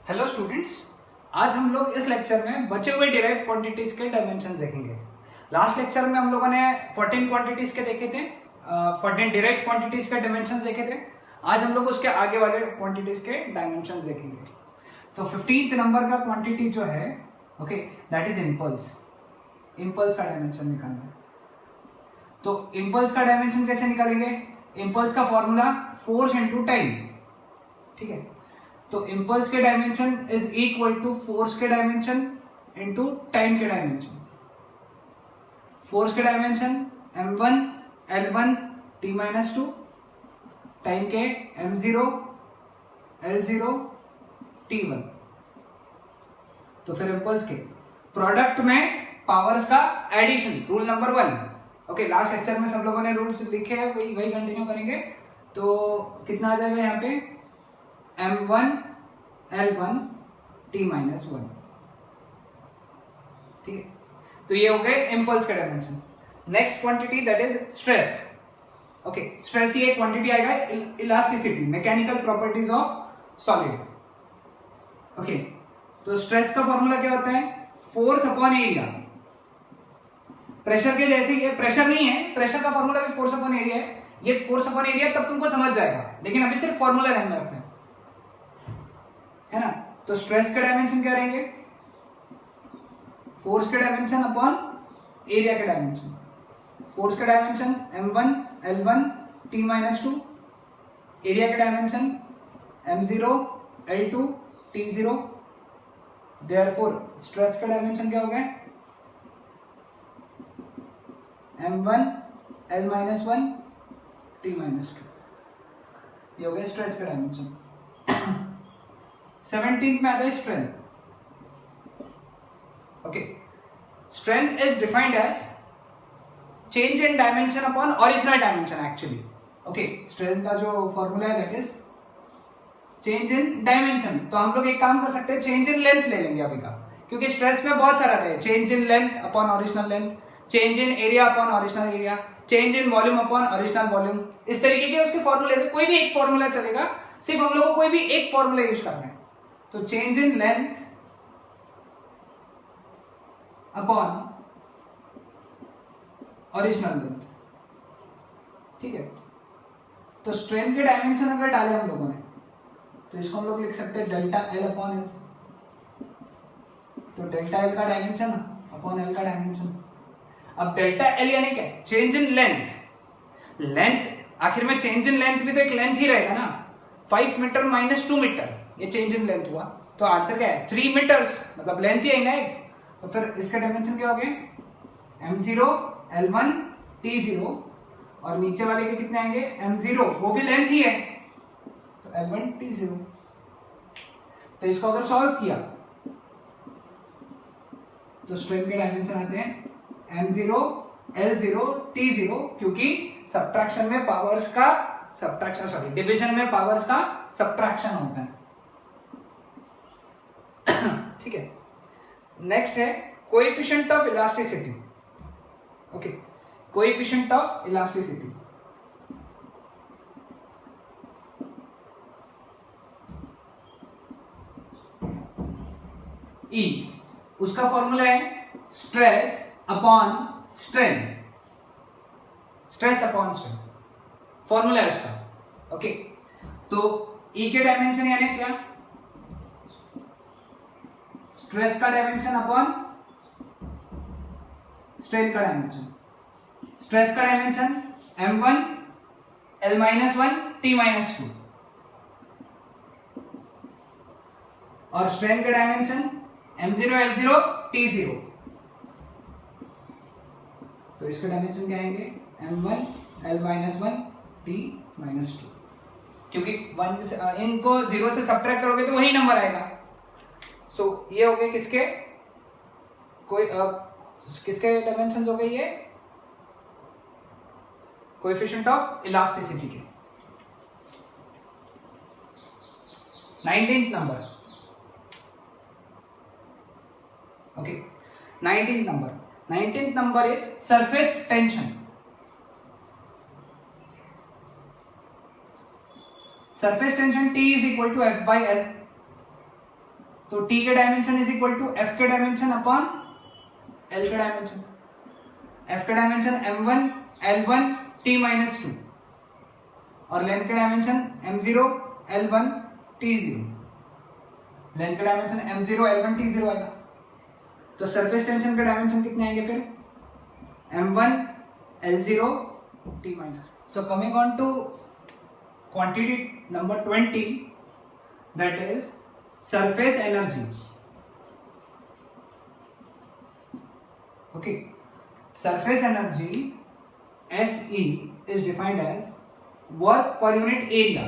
Hello students, आज हम लोग इस लेक्चर में बचे हुए डिराइव्ड क्वांटिटीज के डायमेंशन देखेंगे। लास्ट लेक्चर में हम लोगों ने 14 क्वांटिटीज के देखे थे, 14 डिराइव्ड क्वांटिटीज के डायमेंशन देखे थे। आज हम लोग उसके आगे वाले क्वांटिटीज के डायमेंशन देखेंगे। तो 15th नंबर का क्वांटिटी जो है, okay, that is impulse. Impulse का डायमेंशन निकालना है। तो इम्पल्स का डायमेंशन कैसे निकालेंगे? इम्पल्स का फॉर्मूला फोर्स इंटू टाइम, ठीक है। तो इम्पल्स के dimension is equal to force के डायमेंशन इंटू टाइम के डायमेंशन। फोर्स के dimension m1 l1 t-2, time के m0 l0 t1। तो फिर इम्पल्स के प्रोडक्ट में पावर्स का addition, rule number 1। Okay, last lecture में सब लोगों ने रूल्स लिखे हैं, वही कंटिन्यू करेंगे। तो कितना आ जाएगा यहाँ पे? m1 l1 t-1, ठीक है। तो ये हो गए इम्पल्स के dimension. Next quantity that is stress. Okay, stress ये क्वांटिटी आएगा elasticity, mechanical properties of solid. Okay, तो स्ट्रेस का फॉर्मूला क्या होता है? Force upon area. प्रेशर के जैसे ये प्रेशर नहीं है, प्रेशर का फॉर्मूला भी फोर्स अपॉन एरिया है। ये फोर्स अपॉन एरिया तब तुमको समझ जाएगा, लेकिन अभी सिर्फ फॉर्मूला ध्यान में रखना है ना। तो स्ट्रेस के डायमेंशन क्या रहेंगे? फोर्स के डायमेंशन अपॉन एरिया के डायमेंशन। फोर्स के dimension m1 l1 t-2, area के dimension m0 l2 t0। Therefore stress का डायमेंशन क्या हो गया? m1 l-1 t-2। ये हो गया स्ट्रेस का डायमेंशन। 17th में आता है strength. Okay, strength is defined as change in dimension upon original dimension actually. Okay, strength का जो फॉर्मूला है that is change in dimension. तो हम लोग एक काम कर सकते हैं, चेंज इन लेंथ ले लेंगे अभी का, क्योंकि स्ट्रेस में बहुत सारा है। Change in length upon original length, change in area upon original area, change in volume upon original volume. इस तरीके के उसके फॉर्मूले से कोई भी एक फॉर्मूला चलेगा, सिर्फ हम लोग को कोई भी एक फॉर्मूला यूज करना है। तो change in length upon original length, ठीक है। तो स्ट्रेंथ के डायमेंशन अगर डाले हम लोगों ने, तो इसको हम लोग लिख सकते हैं डेल्टा एल अपॉन एल। तो डेल्टा एल का डायमेंशन अपॉन एल का डायमेंशन। अब डेल्टा एल यानी क्या? Change in length. लेंथ आखिर में चेंज इन लेंथ भी तो एक लेंथ ही रहेगा ना। 5 मीटर माइनस 2 मीटर, ये चेंज इन लेंथ हुआ। तो आंसर क्या है? 3 मीटर्स, मतलब लेंथ ही है ना एक। तो फिर इसका डायमेंशन क्या हो गए? m0 l1 t0, और नीचे वाले के कितने आएंगे? m0, वो भी लेंथ ही है, तो l1 t0। तो इसको अगर सॉल्व किया तो स्ट्रेंथ के डायमेंशन आते हैं m0 l0 t0, क्योंकि सब्ट्रैक्शन में पावर्स का डिवीजन में पावर्स का सब्ट्रैक्शन होता है। ठीक है। नेक्स्ट है coefficient of elasticity. Okay, coefficient of elasticity. E, उसका फॉर्मूला है stress upon strain. Stress upon strain formula है उसका। ओके, तो E के डायमेंशन यानी क्या? स्ट्रेस का डायमेंशन अपॉन स्ट्रेन का डायमेंशन। स्ट्रेस का डायमेंशन m1 l-1 t-2, और स्ट्रेन का डायमेंशन m0 l0 t0। तो इसके डायमेंशन क्या आएंगे? m1 l-1 t-2, क्योंकि इनको 0 से सब्ट्रैक्ट करोगे तो वही नंबर आएगा। सो ये हो गए किसके? किसके डायमेंशंस हो गए? ये कोएफिशिएंट ऑफ इलास्टिसिटी के। 19th number. Okay, 19th number is surface tension. surface tension T is equal to F by L. तो टी के dimension is equal to F के डायमेंशन अपॉन एल के डायमेंशन। एफ के dimension m1 l1 t minus 2 और length के dimension m0 l1 t0। Length के dimension m0 l1 t0 आएगा। तो सरफेस टेंशन के डायमेंशन कितने आएंगे फिर m1 l0 t minus. So coming on to quantity number 20, that is surface energy. Okay, surface energy SE is defined as work per unit area,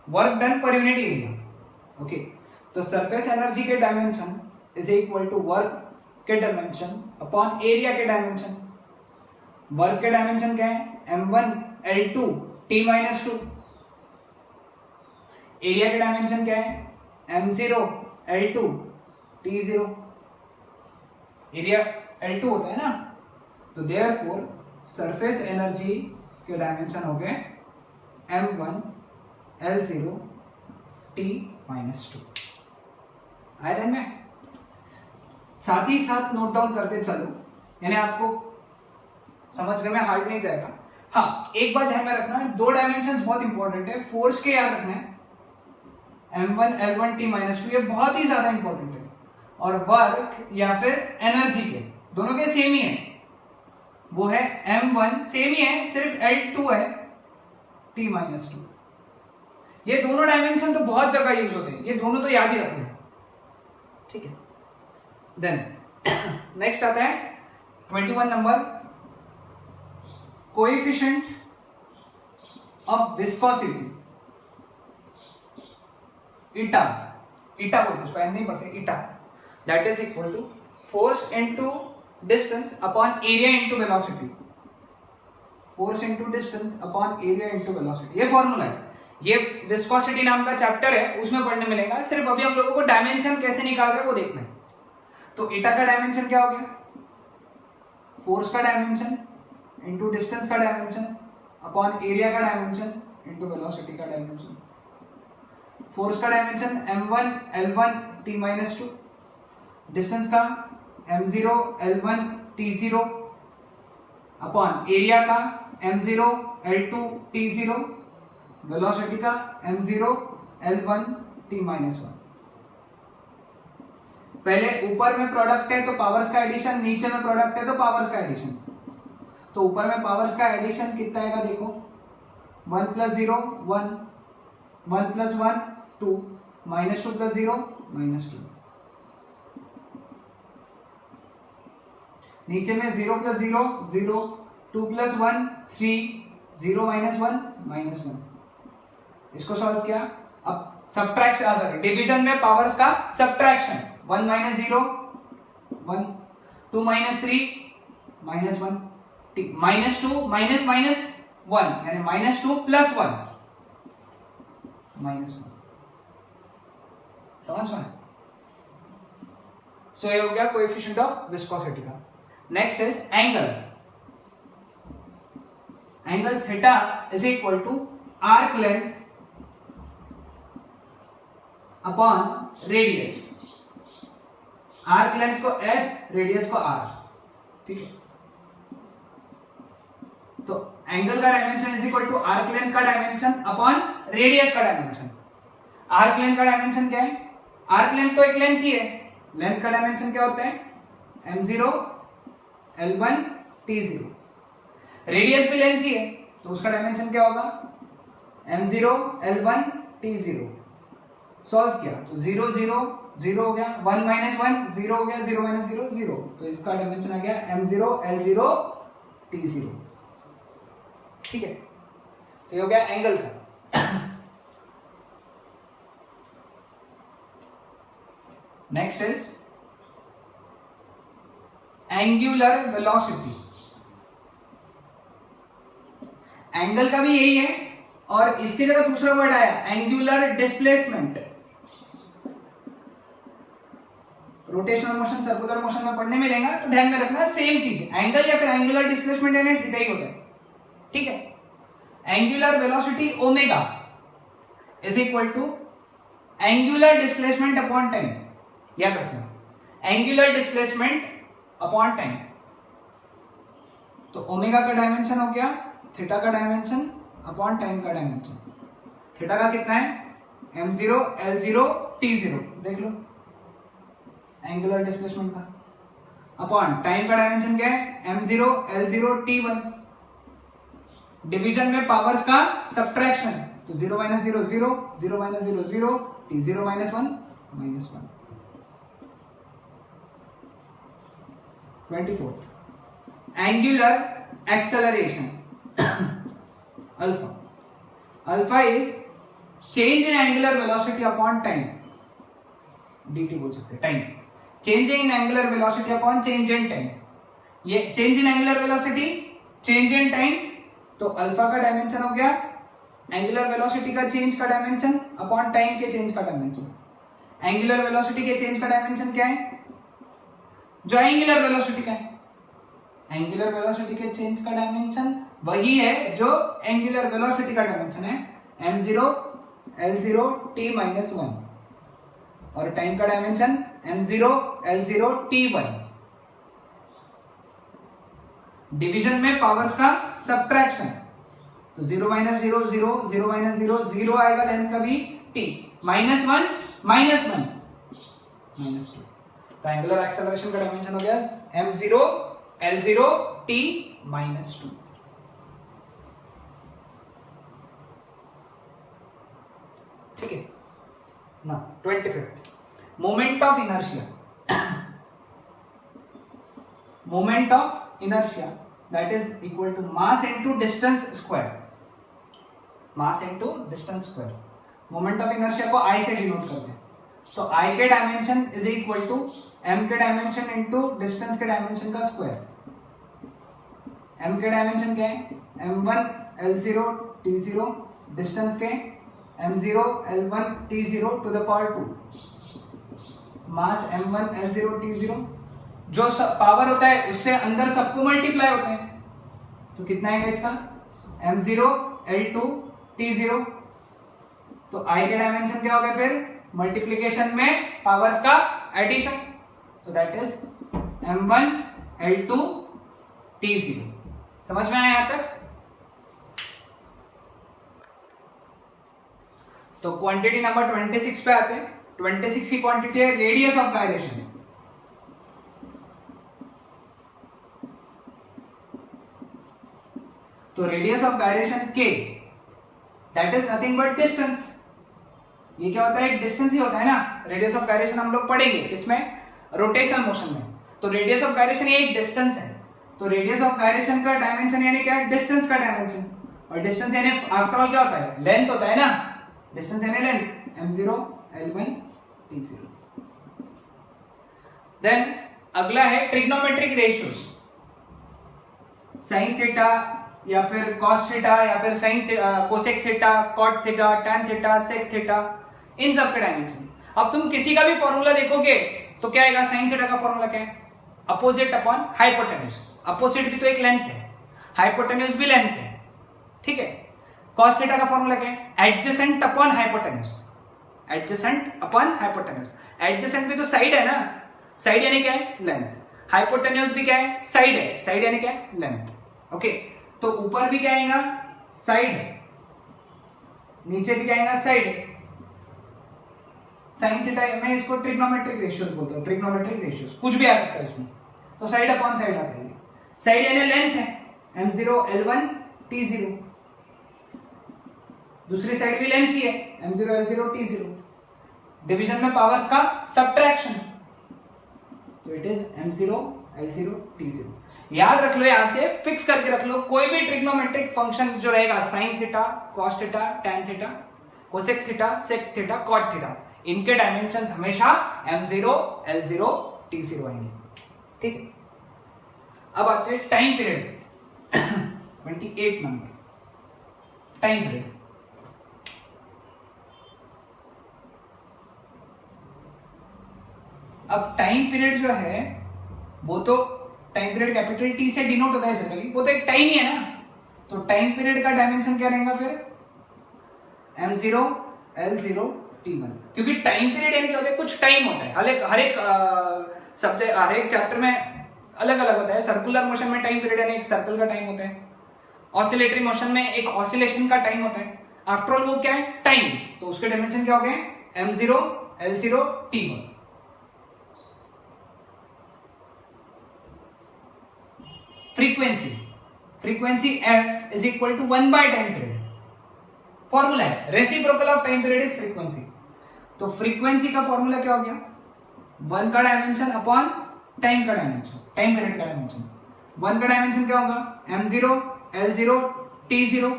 work done per unit area. Okay, तो surface energy के dimension is equal to work के dimension upon area के dimension। Work के dimension क्या है m1 l2 t minus 2। Area के dimension क्या है m0 l2 t0। Area l2 होता है ना, तो देयरफॉर सरफेस एनर्जी के डायमेंशन हो गए m1 l0 t minus 2। आए ध्यान में? साथ ही साथ नोट डाउन करते चलो, यानी आपको समझने में हार्ड नहीं जाएगा। हाँ, एक बात ध्यान में रखना है, दो डायमेंशंस बहुत इंपॉर्टेंट है। फोर्स के याद रखना है m1 l1 t minus 2, ये बहुत ही ज्यादा इंपॉर्टेंट है। और वर्क या फिर एनर्जी के दोनों के सेम ही है, वो है m1 सेम ही है, सिर्फ l2 है t minus 2। ये दोनों डायमेंशन तो बहुत जगह यूज होते हैं, ये दोनों तो याद ही रखना है, ठीक है। देन नेक्स्ट आता है 21 number, coefficient of viscosity, eta, eta बोलते हैं उसको, एम नहीं पढ़ते, eta, that is equal to force into distance upon area into velocity. Force into distance upon area into velocity, ये फॉर्मूला है। ये विस्कोसिटी नाम का चैप्टर है, उसमें पढ़ने मिलेगा। सिर्फ अभी हम लोगों को डायमेंशन कैसे निकाल रहे हैं वो देखना है। तो ईटा का डायमेंशन क्या हो गया, फोर्स का डायमेंशन इनटू डिस्टेंस का डायमेंशन अपॉन एरिया का डायमेंशन इनटू वेलोसिटी का डायमेंशन। फोर्स का dimension m1 l1 t minus 2, distance का m0 l1 t0 upon area का m0 l2 t0, वेलोसिटी का m0 l1 t minus 1। पहले ऊपर में प्रोडक्ट है तो पावर्स का एडिशन, नीचे में प्रोडक्ट है तो पावर्स का एडिशन। तो ऊपर में पावर्स का एडिशन कितना आएगा देखो, 1 plus 0 1, 1 plus 1 2, -2 plus 0 -2। नीचे में 0 plus 0 0, 2 plus 1 3, 0 minus 1 -1। इसको सॉल्व किया, अब सब्ट्रैक्शन, सॉरी डिवीजन में पावर्स का subtraction, 1 minus 0 1, 2 minus 3 -1, -2 minus minus 1 यानी -2 plus 1 -1। समझ में? सो ये हो गया कोएफिशिएंट ऑफ विस्कोसिटी का। Next is angle. Angle theta is equal to arc length upon radius. Arc length को s, रेडियस को r, ठीक है। तो एंगल का dimension is equal to arc length का डायमेंशन अपॉन रेडियस का डायमेंशन। आर्क लेंथ का डायमेंशन क्या है, आर्क लेंथ तो एक लेंथ ही है, लेंथ का डायमेंशन क्या होता है m0 l1 t0। रेडियस भी लेंथ ही है, तो उसका डायमेंशन क्या होगा m0 l1 t0। सॉल्व किया तो 0 0 0 हो गया, 1 minus 1 0 हो गया, 0 minus 0 0। तो इसका डायमेंशन आ गया m0 l0 t0, ठीक है। तो ये हो गया एंगल का। Next is angular velocity. Angle का भी यही है और इसकी जगह दूसरा वर्ड आया angular displacement. Rotational motion, circular motion में पढ़ने मिलेगा, तो ध्यान में रखना सेम चीज है, एंगल या फिर एंगुलर डिस्प्लेसमेंट यानी थीटा ही होता है, ठीक है। Angular velocity omega is equal to angular displacement upon time. याद रखना, एंगुलर डिस्प्लेसमेंट अपॉन टाइम। तो ओमेगा का डायमेंशन हो गया थीटा का डायमेंशन अपॉन टाइम का डायमेंशन। थीटा का कितना है m0 l0 t0, देख लो एंगुलर डिस्प्लेसमेंट का, अपॉन टाइम का डायमेंशन क्या है m0 l0 t1। डिवीजन में पावर्स का सब्ट्रैक्शन, तो 0 minus 0 0, 0 minus 0 0, t0 minus 1 minus 1। 24th angular acceleration alpha. Alpha is change in angular velocity upon time, dt बोल सकते हैं, time change in angular velocity upon change in time. ये change in angular velocity, change in time, तो alpha का dimension हो गया angular velocity का change का डायमेंशन अपॉन टाइम के चेंज का डायमेंशन। एंगुलर वेलोसिटी के चेंज का डायमेंशन क्या है, जो एंगुलर वेलोसिटी का है, एंगुलर वेलोसिटी के चेंज का डायमेंशन वही है जो एंगुलर वेलोसिटी का डायमेंशन है m0 l0 t माइनस 1, और टाइम का dimension m0 l0 t1। Division में पावर्स का सब्ट्रैक्शन, तो 0 माइनस 0 0, 0 माइनस 0 0 आएगा लेंथ का भी t, माइनस 1 माइनस 1 माइनस 2। तो एंगुलर एक्सेलरेशन का डायमेंशन हो गया m0 l0 t माइनस 2। ठीक है ना। 25th moment of inertia. Moment of inertia that is equal to mass into distance square, mass into distance square. Moment of inertia को I से denote करते हैं, तो I के dimension is equal to m के डायमेंशन इनटू डिस्टेंस के dimension का square. m के डायमेंशन क्या है m1 l0 t0, डिस्टेंस के m0 l1 t0 to the power 2, mass m1 l0 t0, जो पावर होता है उससे अंदर सबको मल्टीप्लाई होते हैं, तो कितना है इसका m0 l2 t0। तो I के डायमेंशन क्या हो गया फिर मल्टीप्लिकेशन में पावर्स का एडिशन, तो that is m1 l2 t0। समझ में आया यहां तक। तो क्वांटिटी नंबर 26 पे आते हैं। 26 की क्वांटिटी है रेडियस ऑफ गायरेशन। तो radius of gyration k that is nothing but distance. ये क्या होता है, एक डिस्टेंस ही होता है ना। रेडियस ऑफ गायरेशन हम लोग पढ़ेंगे किसमें, रोटेशनल मोशन में। तो रेडियस ऑफ गायरेशन ये एक डिस्टेंस है, तो रेडियस ऑफ गायरेशन का डायमेंशन यानी क्या है, डिस्टेंस का डायमेंशन। और डिस्टेंस यानी आफ्टर ऑल क्या होता है, लेंथ होता है ना। डिस्टेंस यानी length m0 l1 t0। Then अगला है ट्रिग्नोमेट्रिक रेशियोज। साइन थीटा या फिर कॉस थीटा या फिर sine cosec theta, cot theta, tan theta, sec theta, इन सब के डायमेंशन। अब तुम किसी का भी फॉर्मूला देखोगे तो क्या आएगा, साइन थीटा का फॉर्मूला क्या है, अपोजिट अपॉन हाइपोटेन्यूज। अपोजिट भी तो एक लेंथ है, हाइपोटेन्यूज भी लेंथ है, ठीक है। कॉस थीटा का फॉर्मूला क्या है, adjacent upon hypotenuse, adjacent upon hypotenuse. Adjacent भी तो साइड है ना, साइड यानी क्या है, लेंथ। हाइपोटेन्यूज भी क्या है, साइड है, साइड यानी क्या है, लेंथ। ओके, तो ऊपर भी क्या आएगा, साइड, नीचे भी क्या आएगा, साइड। साइन थीटा मैं इसको ट्रिग्नोमेट्रिक रेशियोज बोलता हूं, ट्रिग्नोमेट्रिक रेशियोज कुछ भी आ सकता है इसमें। तो साइड अपॉन साइड आता है, साइड यानी लेंथ है m0 l1 t0, दूसरी साइड भी लेंथ ही है m0 l0 t0। डिवीजन में पावर्स का सब्ट्रैक्शन, तो it is m0 l0 t0। याद रख लो, यहां से फिक्स करके रख लो, कोई भी ट्रिग्नोमेट्रिक फंक्शन जो रहेगा, sine theta, cos theta, tan theta, cosec theta, sec theta, cot theta, इनके डायमेंशंस हमेशा m0 l0 t0 आएंगे, ठीक है। अब आते हैं time period 28 number, time period. अब टाइम पीरियड जो है वो तो टाइम पीरियड कैपिटल टी से डिनोट होता है जनरली, वो तो एक टाइम ही है ना। तो टाइम पीरियड का डायमेंशन क्या रहेगा फिर, m0 l0 T1, क्योंकि टाइम पीरियड यानी क्या होता है, कुछ टाइम होता है हर एक सब्जेक्ट, हर एक चैप्टर में अलग अलग होता है। सर्कुलर मोशन में टाइम पीरियड यानी एक सर्कल का टाइम होता है, ऑसिलेटरी मोशन में एक ऑसिलेशन का टाइम होता है। आफ्टर ऑल वो क्या है, टाइम, तो उसके डायमेंशन क्या हो गए, m0 l0 t1। Frequency f is equal to 1 by time period, formula है, reciprocal of time period is frequency. तो फ्रीक्वेंसी का फॉर्मूला क्या हो गया, 1 का डायमेंशन अपॉन टाइम का डायमेंशन, टाइम पीरियड का डायमेंशन। 1 का डायमेंशन क्या होगा, m0 l0 t0।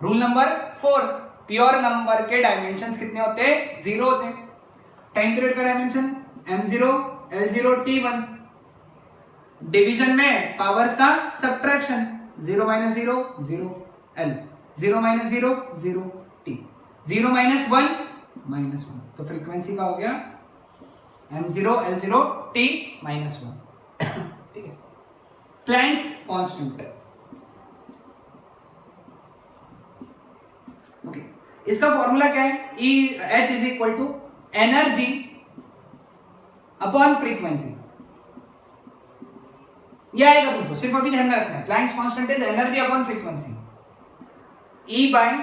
Rule number 4, pure number के डायमेंशंस कितने होते हैं, 0 होते हैं। टाइम पीरियड का dimension m0 l0 t1। Division में पावर्स का subtraction, 0 minus 0 0 l, 0 minus 0 0 t, 0 minus 1 minus 1। तो फ्रीक्वेंसी का हो गया m0 l0 t माइनस 1। ठीक है, प्लैंक्स कांस्टेंट। ओके, इसका फॉर्मूला क्या है, E H is equal to energy upon frequency. ये आएगा तुमको, सिर्फ अभी ध्यान में रखना है, Planck's constant is energy upon frequency, E by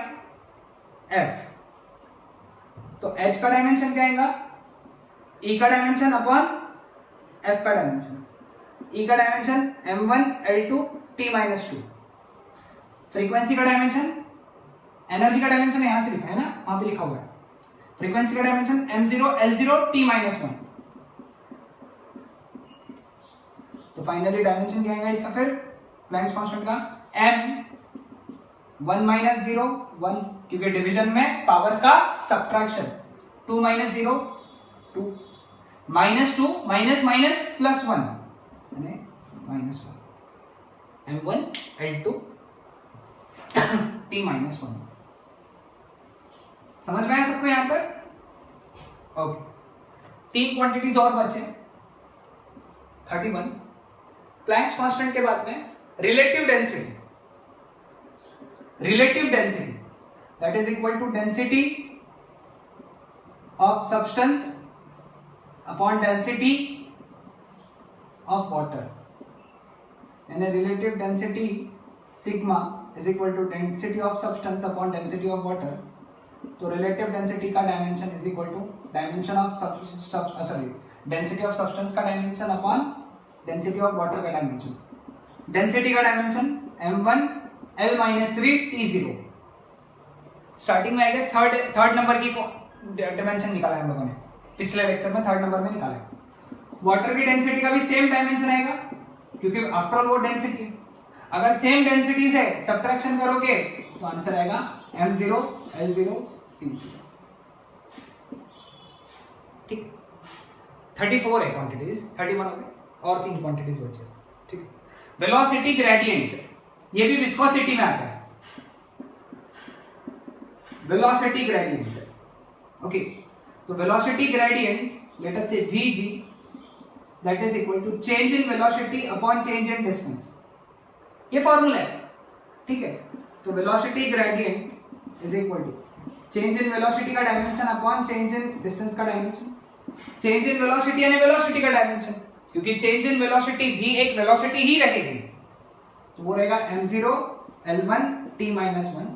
F। तो H का डायमेंशन क्या आएगा, E का डायमेंशन अपॉन F का डायमेंशन। E का dimension m1 l2 t minus 2। Frequency का डायमेंशन, एनर्जी का डायमेंशन यहां से लिखा है ना, वहां पे लिखा हुआ है। फ्रीक्वेंसी का dimension m0 l0 t minus 1। तो फाइनली डायमेंशन क्या आएगा इसका, फिर प्लैंक्स कांस्टेंट का m 1 माइनस 0 1, क्योंकि डिवीजन में पावर्स का subtraction, 2 minus 0 2, minus 2 minus minus plus 1 यानी minus 1, m1 l2 t minus 1। समझ में आया सबको यहां तक? ओके, 3 क्वांटिटीज और बचे, 31। प्लैंक्स कांस्टेंट के बाद में relative density, that is equal to density of substance upon density of water, यानी relative density sigma is equal to density of substance upon density of water. तो रिलेटिव डेंसिटी का dimension is equal to dimension of density of substance का dimension upon density of water का dimension. Density का dimension m1 l minus 3 t0। Starting में I guess third number की dimension निकाला है हम लोगों ने, पिछले लेक्चर में थर्ड नंबर में निकाला है। वाटर की डेंसिटी का भी सेम डायमेंशन आएगा, क्योंकि आफ्टर ऑल वो डेंसिटी है। अगर सेम डेंसिटी से सब्ट्रैक्शन करोगे तो आंसर आएगा m0 l0 t0। ठीक, 34 है क्वांटिटीज, 31 हो गए और 3 क्वांटिटीज बचे। ठीक है, वेलोसिटी ग्रेडियंट, ये भी विस्कोसिटी में आता है, वेलोसिटी ग्रेडियंट। ओके, तो velocity gradient let us say vg, that is equal to change in velocity upon change in distance. ये फॉर्मूला है, ठीक है। तो velocity gradient is equal to change in velocity का dimension upon change in distance का dimension. Change in velocity यानी velocity का dimension, क्योंकि चेंज इन वेलोसिटी भी एक वेलोसिटी ही रहेगी, तो वो रहेगा m0 l1 t minus 1,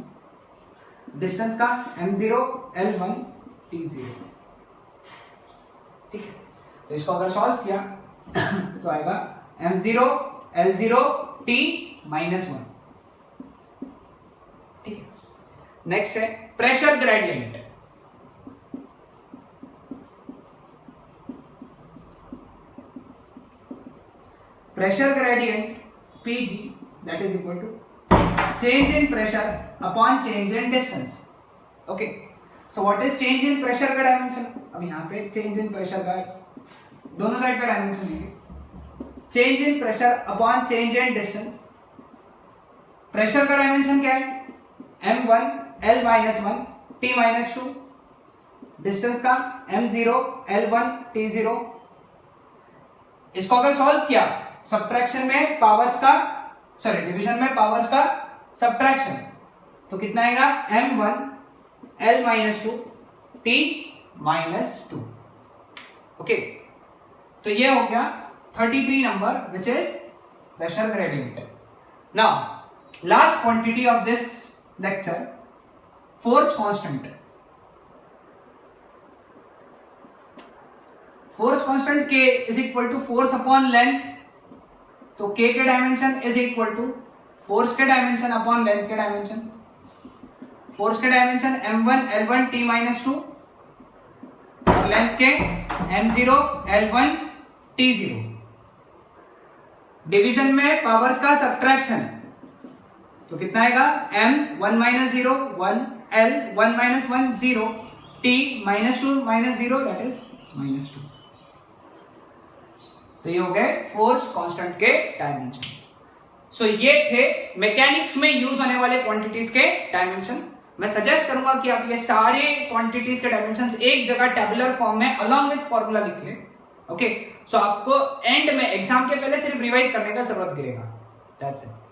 distance का m0 l1 t0। ठीक है, तो इसको अगर सॉल्व किया तो आएगा m0 l0 t माइनस 1। ठीक है, नेक्स्ट है pressure gradient. Pressure gradient Pg, that is equal to change in pressure upon change in distance. Okay, so what is change in pressure का डायमेंशन? अब यहाँ पे change in pressure का दोनों side पे डायमेंशन लेंगे। change in pressure upon change in distance, pressure का dimension क्या है, m1 l minus 1 t minus 2, distance का m0 l1 t0। इसको अगर सॉल्व किया, सब्ट्रैक्शन में पावर्स का, सॉरी डिवीजन में पावर्स का सब्ट्रैक्शन, तो कितना आएगा m1 l minus 2 t -2। Okay, तो ये हो गया 33 number which is pressure gradient. Now last quantity of this lecture, force constant. Force constant K is equal to force upon length, तो K के dimension is equal to force के dimension upon length के dimension. Force के dimension m1 L1 t -2 और length के m0 L1 t0। Division में powers का subtraction, तो कितना आएगा m 1 - 0 1 L 1 - 1 0 t -2 -0 that is -2। तो ये हो गए फोर्स कांस्टेंट के डायमेंशंस। सो ये थे मैकेनिक्स में यूज होने वाले क्वांटिटीज के डायमेंशन। मैं सजेस्ट करूंगा कि आप ये सारे क्वांटिटीज के डायमेंशंस एक जगह टेबुलर फॉर्म में अलॉन्ग विथ फॉर्मूला लिख लें। ओके, सो आपको एंड में एग्जाम के पहले सिर्फ रिवाइज करने का जरूरत गिरेगा। That's it.